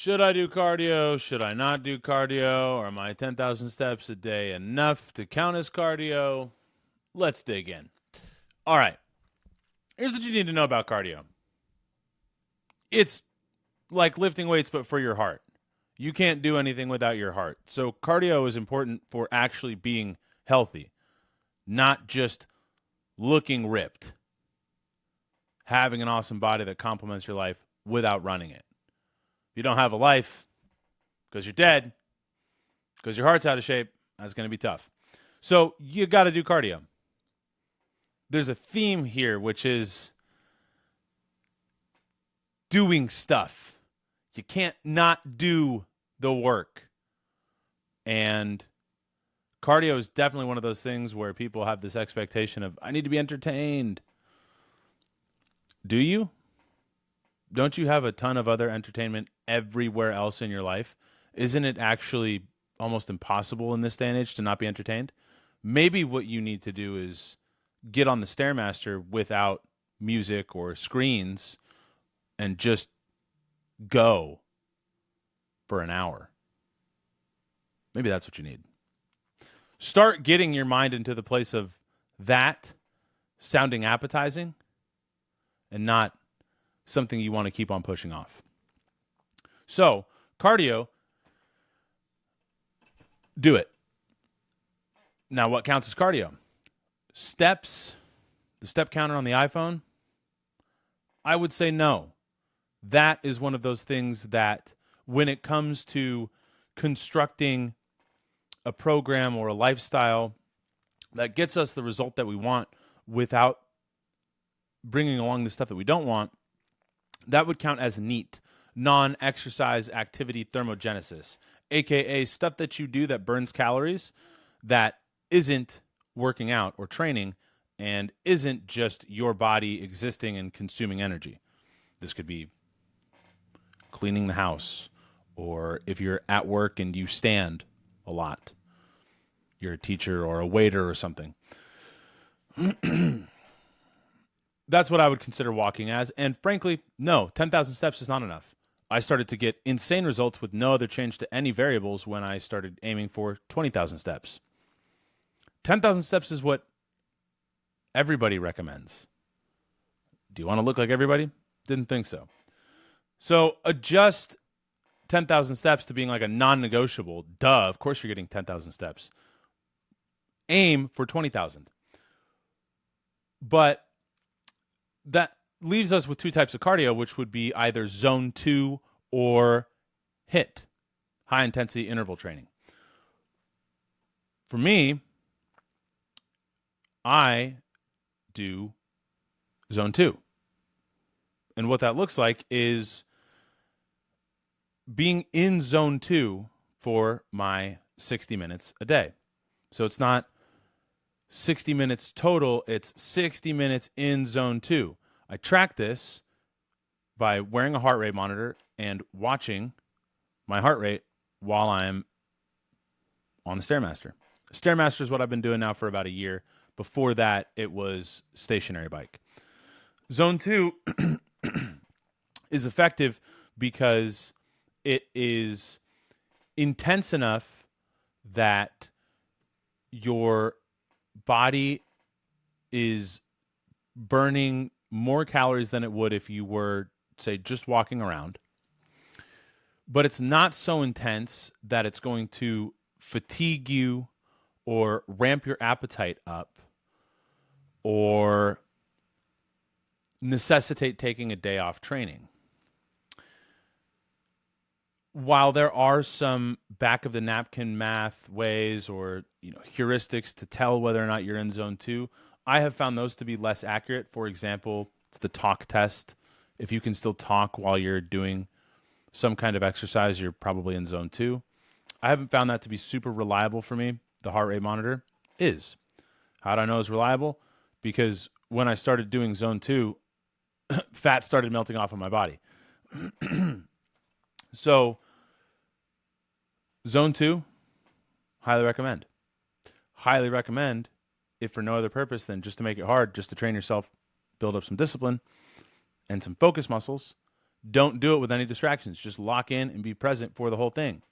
Should I do cardio? Should I not do cardio? Are my 10,000 steps a day enough to count as cardio? Let's dig in. All right. Here's what you need to know about cardio it's like lifting weights, but for your heart. You can't do anything without your heart. So, cardio is important for actually being healthy, not just looking ripped, having an awesome body that complements your life without running it. If you don't have a life because you're dead, because your heart's out of shape, that's going to be tough. So you got to do cardio. There's a theme here, which is doing stuff. You can't not do the work. And cardio is definitely one of those things where people have this expectation of, I need to be entertained. Do you? Don't you have a ton of other entertainment everywhere else in your life? Isn't it actually almost impossible in this day and age to not be entertained? Maybe what you need to do is get on the Stairmaster without music or screens and just go for an hour. Maybe that's what you need. Start getting your mind into the place of that sounding appetizing and not something you want to keep on pushing off. So, cardio, do it. Now, what counts as cardio? Steps, the step counter on the iPhone? I would say no. That is one of those things that when it comes to constructing a program or a lifestyle that gets us the result that we want without bringing along the stuff that we don't want, that would count as NEAT, non-exercise activity thermogenesis, aka stuff that you do that burns calories that isn't working out or training and isn't just your body existing and consuming energy. This could be cleaning the house, or if you're at work and you stand a lot, you're a teacher or a waiter or something. That's what I would consider walking as. And frankly, no, 10,000 steps is not enough. I started to get insane results with no other change to any variables when I started aiming for 20,000 steps. 10,000 steps is what everybody recommends. Do you want to look like everybody? Didn't think so. So adjust 10,000 steps to being like a non-negotiable. Duh, of course you're getting 10,000 steps. Aim for 20,000. But that leaves us with two types of cardio, which would be either zone 2 or HIIT, high intensity interval training. For me, I do zone 2. And what that looks like is being in zone 2 for my 60 minutes a day. So it's not 60 minutes total, it's 60 minutes in zone 2. I track this by wearing a heart rate monitor and watching my heart rate while I'm on the Stairmaster. Stairmaster is what I've been doing now for about a year. Before that, it was stationary bike. Zone 2 is effective because it is intense enough that your body is burning more calories than it would if you were, say, just walking around. But it's not so intense that it's going to fatigue you or ramp your appetite up or necessitate taking a day off training. While there are some back of the napkin math ways or heuristics to tell whether or not you're in zone 2, I have found those to be less accurate. For example, it's the talk test. If you can still talk while you're doing some kind of exercise, you're probably in zone 2. I haven't found that to be super reliable for me. The heart rate monitor is. How do I know it's reliable? Because when I started doing zone 2, fat started melting off of my body. So, zone 2, highly recommend. Highly recommend, if for no other purpose than just to make it hard, just to train yourself, build up some discipline and some focus muscles. Don't do it with any distractions. Just lock in and be present for the whole thing.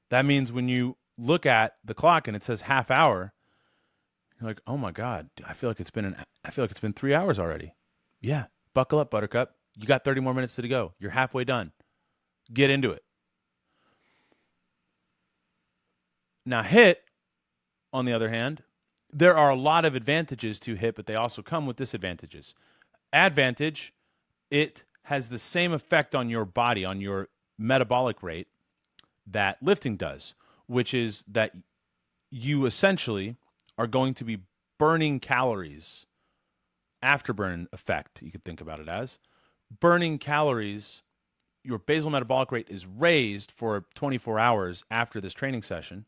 That means when you look at the clock and it says half hour, you're like, oh my God, I feel like it's been 3 hours already. Yeah. Buckle up, Buttercup. You got 30 more minutes to go. You're halfway done. Get into it. Now, HIIT, on the other hand, there are a lot of advantages to HIIT, but they also come with disadvantages. Advantage, it has the same effect on your body, on your metabolic rate, that lifting does, which is that you essentially are going to be burning calories. Afterburn effect, you could think about it as. Burning calories, your basal metabolic rate is raised for 24 hours after this training session,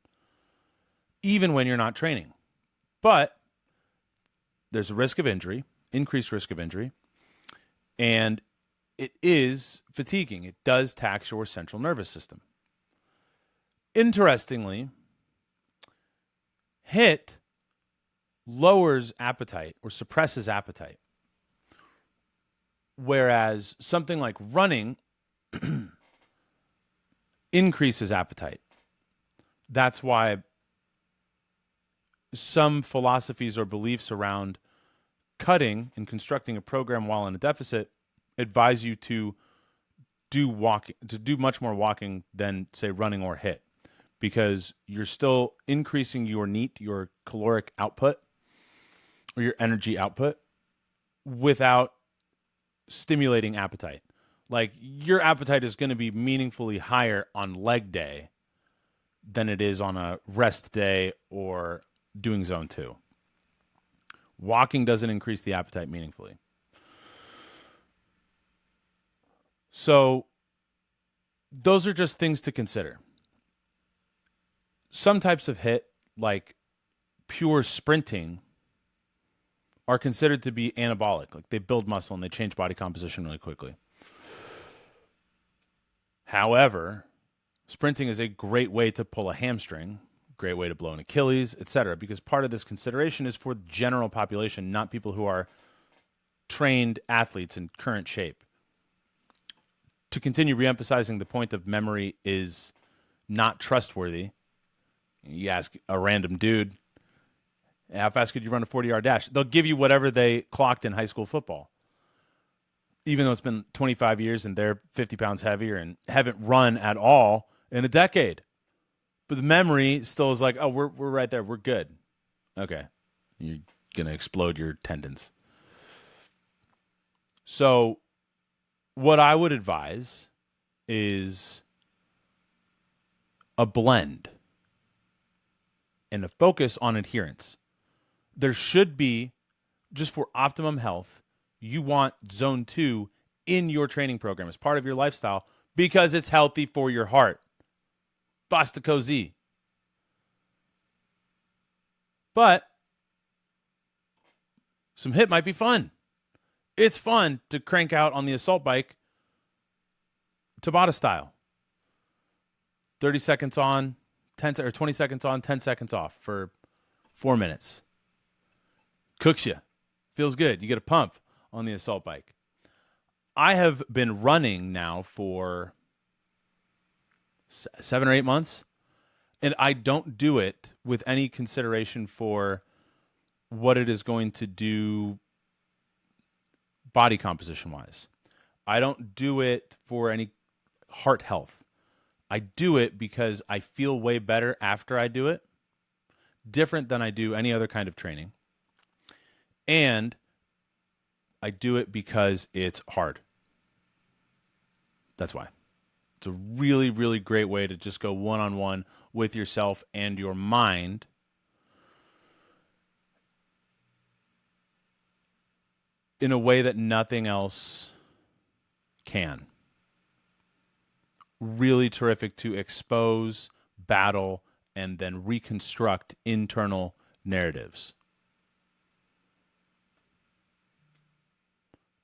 even when you're not training. But there's a risk of injury, increased risk of injury, and it is fatiguing. It does tax your central nervous system. Interestingly, HIIT lowers appetite or suppresses appetite, whereas something like running increases appetite. That's why some philosophies or beliefs around cutting and constructing a program while in a deficit advise you to do much more walking than, say, running or HIIT, because you're still increasing your NEAT, your caloric output, or your energy output, without stimulating appetite. Like, your appetite is going to be meaningfully higher on leg day than it is on a rest day or doing zone 2. Walking doesn't increase the appetite meaningfully. So those are just things to consider. Some types of HIIT, like pure sprinting, are considered to be anabolic. Like, they build muscle and they change body composition really quickly. However, sprinting is a great way to pull a hamstring, great way to blow an Achilles, etc., because part of this consideration is for the general population, not people who are trained athletes in current shape. To continue reemphasizing the point of memory is not trustworthy, you ask a random dude, how fast could you run a 40-yard dash? They'll give you whatever they clocked in high school football, even though it's been 25 years and they're 50 pounds heavier and haven't run at all in a decade. But the memory still is like, oh, we're right there. We're good. Okay. You're going to explode your tendons. So what I would advise is a blend and a focus on adherence. There should be, just for optimum health, you want zone 2 in your training program as part of your lifestyle because it's healthy for your heart. Basta così. But some HIIT might be fun. It's fun to crank out on the assault bike Tabata style. 30 seconds on, 20 seconds on, 10 seconds off for 4 minutes. Cooks you. Feels good. You get a pump on the assault bike. I have been running now for 7 or 8 months, and I don't do it with any consideration for what it is going to do body composition wise. I don't do it for any heart health. I do it because I feel way better after I do it, different than I do any other kind of training. And I do it because it's hard. That's why. It's a really, really great way to just go one-on-one with yourself and your mind. In a way that nothing else can. Really terrific to expose, battle, and then reconstruct internal narratives.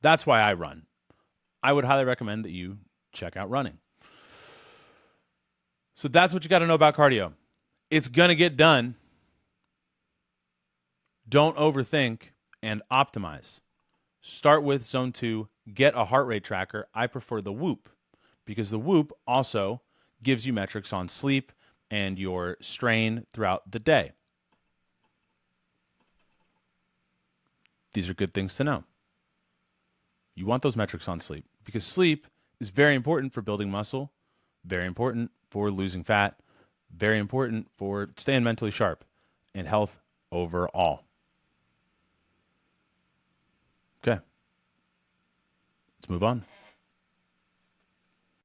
That's why I run. I would highly recommend that you check out running. So that's what you got to know about cardio. It's going to get done. Don't overthink and optimize. start with zone 2, get a heart rate tracker. I prefer the Whoop because the Whoop also gives you metrics on sleep and your strain throughout the day. These are good things to know. You want those metrics on sleep because sleep is very important for building muscle, very important for losing fat, very important for staying mentally sharp and health overall. Okay. Let's move on.